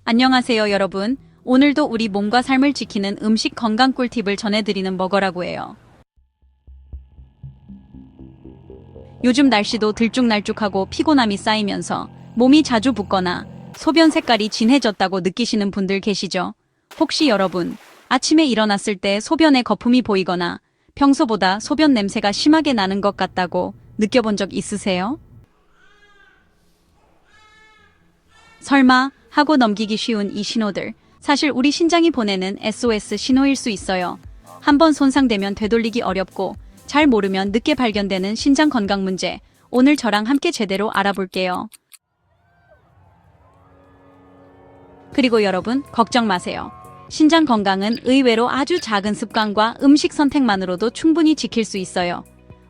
안녕하세요, 여러분. 오늘도 우리 몸과 삶을 지키는 음식 건강 꿀팁을 전해드리는 먹어라고 해요. 요즘 날씨도 들쭉날쭉하고 피곤함이 쌓이면서 몸이 자주 붓거나 소변 색깔이 진해졌다고 느끼시는 분들 계시죠? 혹시 여러분, 아침에 일어났을 때 소변에 거품이 보이거나 평소보다 소변 냄새가 심하게 나는 것 같다고 느껴본 적 있으세요? 설마 하고 넘기기 쉬운 이 신호들, 사실 우리 신장이 보내는 SOS 신호일 수 있어요. 한번 손상되면 되돌리기 어렵고 잘 모르면 늦게 발견되는 신장 건강 문제, 오늘 저랑 함께 제대로 알아볼게요. 그리고 여러분, 걱정 마세요. 신장 건강은 의외로 아주 작은 습관과 음식 선택만으로도 충분히 지킬 수 있어요.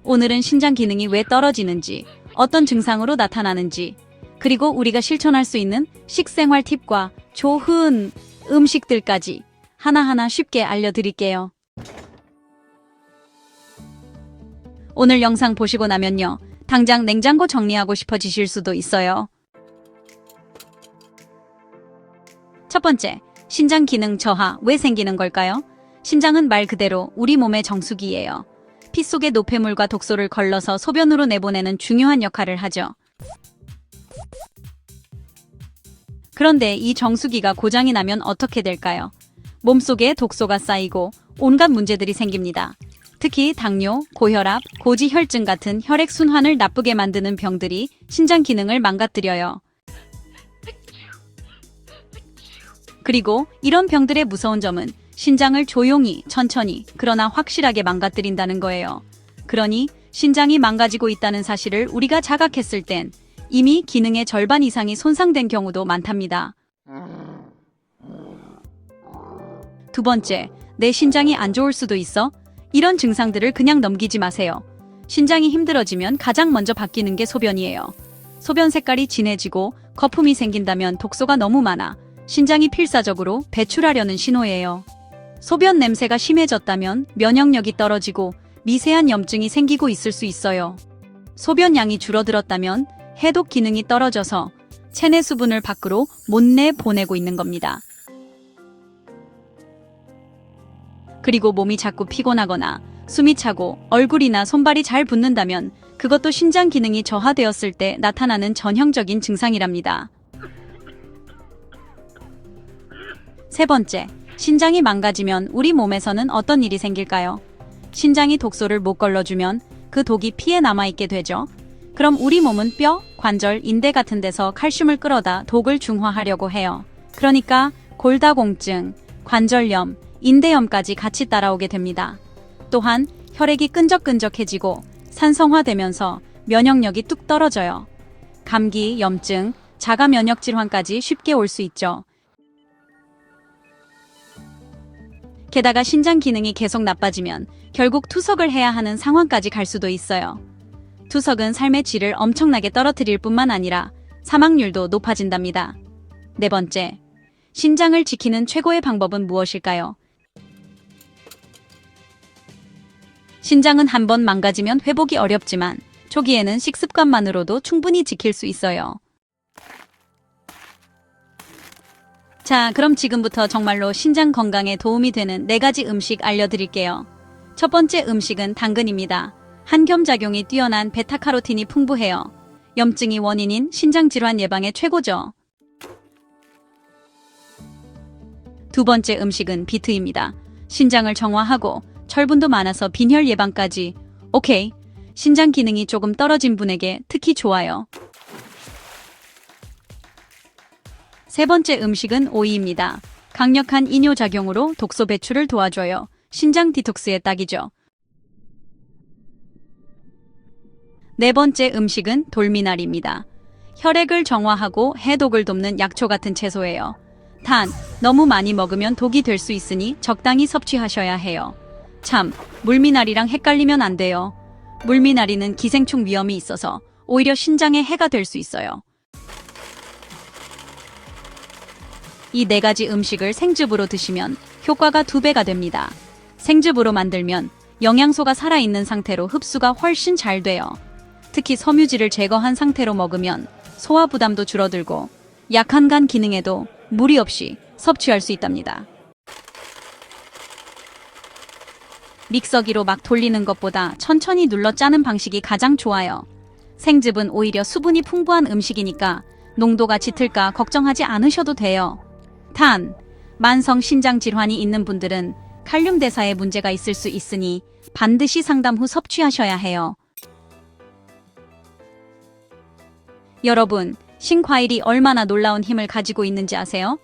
오늘은 신장 기능이 왜 떨어지는지, 어떤 증상으로 나타나는지, 그리고 우리가 실천할 수 있는 식생활 팁과 좋은 음식들까지 하나하나 쉽게 알려드릴게요. 오늘 영상 보시고 나면요, 당장 냉장고 정리하고 싶어지실 수도 있어요. 첫 번째, 신장 기능 저하 왜 생기는 걸까요? 신장은 말 그대로 우리 몸의 정수기예요. 피 속의 노폐물과 독소를 걸러서 소변으로 내보내는 중요한 역할을 하죠. 그런데 이 정수기가 고장이 나면 어떻게 될까요? 몸속에 독소가 쌓이고 온갖 문제들이 생깁니다. 특히 당뇨, 고혈압, 고지혈증 같은 혈액순환을 나쁘게 만드는 병들이 신장 기능을 망가뜨려요. 그리고 이런 병들의 무서운 점은 신장을 조용히, 천천히, 그러나 확실하게 망가뜨린다는 거예요. 그러니 신장이 망가지고 있다는 사실을 우리가 자각했을 땐 이미 기능의 절반 이상이 손상된 경우도 많답니다. 두 번째, 내 신장이 안 좋을 수도 있어? 이런 증상들을 그냥 넘기지 마세요. 신장이 힘들어지면 가장 먼저 바뀌는 게 소변이에요. 소변 색깔이 진해지고 거품이 생긴다면 독소가 너무 많아 신장이 필사적으로 배출하려는 신호예요. 소변 냄새가 심해졌다면 면역력이 떨어지고 미세한 염증이 생기고 있을 수 있어요. 소변 양이 줄어들었다면 해독 기능이 떨어져서 체내 수분을 밖으로 못 내보내고 있는 겁니다. 그리고 몸이 자꾸 피곤하거나 숨이 차고 얼굴이나 손발이 잘 붓는다면 그것도 신장 기능이 저하되었을 때 나타나는 전형적인 증상이랍니다. 세 번째, 신장이 망가지면 우리 몸에서는 어떤 일이 생길까요? 신장이 독소를 못 걸러주면 그 독이 피에 남아있게 되죠. 그럼 우리 몸은 뼈, 관절, 인대 같은 데서 칼슘을 끌어다 독을 중화하려고 해요. 그러니까 골다공증, 관절염, 인대염까지 같이 따라오게 됩니다. 또한 혈액이 끈적끈적해지고 산성화되면서 면역력이 뚝 떨어져요. 감기, 염증, 자가 면역 질환까지 쉽게 올 수 있죠. 게다가 신장 기능이 계속 나빠지면 결국 투석을 해야 하는 상황까지 갈 수도 있어요. 투석은 삶의 질을 엄청나게 떨어뜨릴 뿐만 아니라 사망률도 높아진답니다. 네 번째, 신장을 지키는 최고의 방법은 무엇일까요? 신장은 한번 망가지면 회복이 어렵지만 초기에는 식습관만으로도 충분히 지킬 수 있어요. 자, 그럼 지금부터 정말로 신장 건강에 도움이 되는 4가지 음식 알려드릴게요. 첫 번째 음식은 당근입니다. 한겸작용이 뛰어난 베타카로틴이 풍부해요. 염증이 원인인 신장질환 예방에 최고죠. 두 번째 음식은 비트입니다. 신장을 정화하고 철분도 많아서 빈혈 예방까지. 오케이, 신장 기능이 조금 떨어진 분에게 특히 좋아요. 세 번째 음식은 오이입니다. 강력한 이뇨작용으로 독소 배출을 도와줘요. 신장 디톡스에 딱이죠. 네 번째 음식은 돌미나리입니다. 혈액을 정화하고 해독을 돕는 약초 같은 채소예요. 단, 너무 많이 먹으면 독이 될 수 있으니 적당히 섭취하셔야 해요. 참, 물미나리랑 헷갈리면 안 돼요. 물미나리는 기생충 위험이 있어서 오히려 신장에 해가 될 수 있어요. 이 4가지 음식을 생즙으로 드시면 효과가 2배가 됩니다. 생즙으로 만들면 영양소가 살아있는 상태로 흡수가 훨씬 잘 돼요. 특히 섬유질을 제거한 상태로 먹으면 소화 부담도 줄어들고 약한 간 기능에도 무리 없이 섭취할 수 있답니다. 믹서기로 막 돌리는 것보다 천천히 눌러 짜는 방식이 가장 좋아요. 생즙은 오히려 수분이 풍부한 음식이니까 농도가 짙을까 걱정하지 않으셔도 돼요. 단, 만성 신장 질환이 있는 분들은 칼륨 대사에 문제가 있을 수 있으니 반드시 상담 후 섭취하셔야 해요. 여러분, 신과일이 얼마나 놀라운 힘을 가지고 있는지 아세요?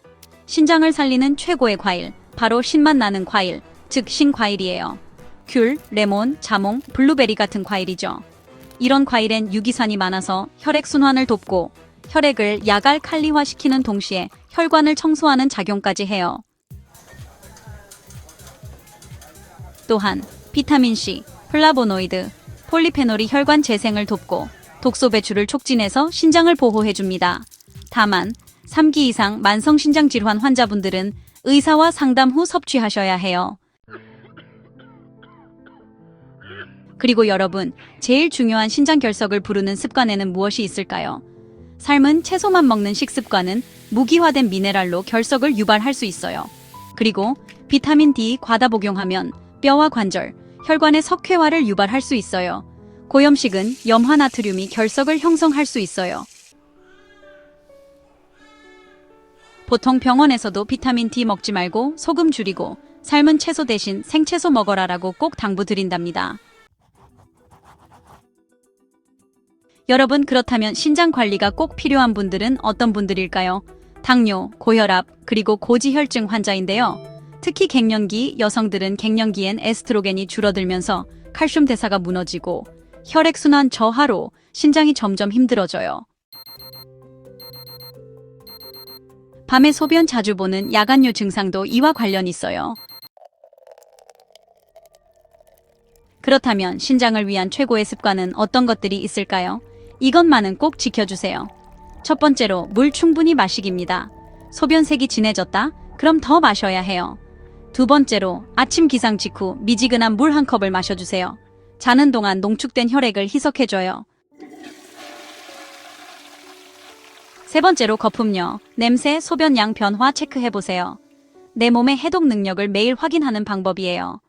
신장을 살리는 최고의 과일, 바로 신맛 나는 과일, 즉 신과일이에요. 귤, 레몬, 자몽, 블루베리 같은 과일이죠. 이런 과일엔 유기산이 많아서 혈액순환을 돕고 혈액을 야갈칼리화시키는 동시에 혈관을 청소하는 작용까지 해요. 또한 비타민C, 플라보노이드, 폴리페놀이 혈관 재생을 돕고 독소 배출을 촉진해서 신장을 보호해줍니다. 다만 3기 이상 만성신장 질환 환자분들은 의사와 상담 후 섭취하셔야 해요. 그리고 여러분, 제일 중요한 신장 결석을 부르는 습관에는 무엇이 있을까요? 삶은 채소만 먹는 식습관은 무기화된 미네랄로 결석을 유발할 수 있어요. 그리고 비타민 D 과다 복용하면 뼈와 관절, 혈관의 석회화를 유발할 수 있어요. 고염식은 염화나트륨이 결석을 형성할 수 있어요. 보통 병원에서도 비타민 D 먹지 말고 소금 줄이고 삶은 채소 대신 생채소 먹어라라고 꼭 당부드린답니다. 여러분, 그렇다면 신장 관리가 꼭 필요한 분들은 어떤 분들일까요? 당뇨, 고혈압, 그리고 고지혈증 환자인데요. 특히 갱년기 여성들은 갱년기엔 에스트로겐이 줄어들면서 칼슘 대사가 무너지고 혈액순환 저하로 신장이 점점 힘들어져요. 밤에 소변 자주 보는 야간뇨 증상도 이와 관련이 있어요. 그렇다면 신장을 위한 최고의 습관은 어떤 것들이 있을까요? 이것만은 꼭 지켜주세요. 첫 번째로 물 충분히 마시기입니다. 소변색이 진해졌다? 그럼 더 마셔야 해요. 두 번째로 아침 기상 직후 미지근한 물 한 컵을 마셔주세요. 자는 동안 농축된 혈액을 희석해줘요. 세 번째로 거품요, 냄새, 소변양 변화 체크해보세요. 내 몸의 해독 능력을 매일 확인하는 방법이에요.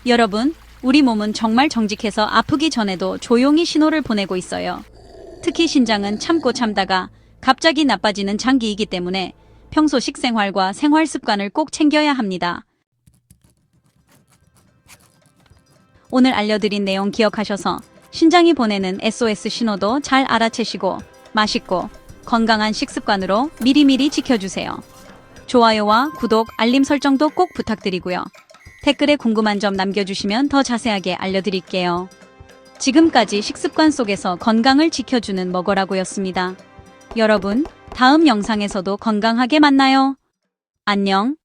여러분, 우리 몸은 정말 정직해서 아프기 전에도 조용히 신호를 보내고 있어요. 특히 신장은 참고 참다가 갑자기 나빠지는 장기이기 때문에 평소 식생활과 생활 습관을 꼭 챙겨야 합니다. 오늘 알려드린 내용 기억하셔서 신장이 보내는 SOS 신호도 잘 알아채시고 맛있고 건강한 식습관으로 미리미리 지켜주세요. 좋아요와 구독, 알림 설정도 꼭 부탁드리고요. 댓글에 궁금한 점 남겨주시면 더 자세하게 알려드릴게요. 지금까지 식습관 속에서 건강을 지켜주는 먹어라고였습니다. 여러분, 다음 영상에서도 건강하게 만나요. 안녕.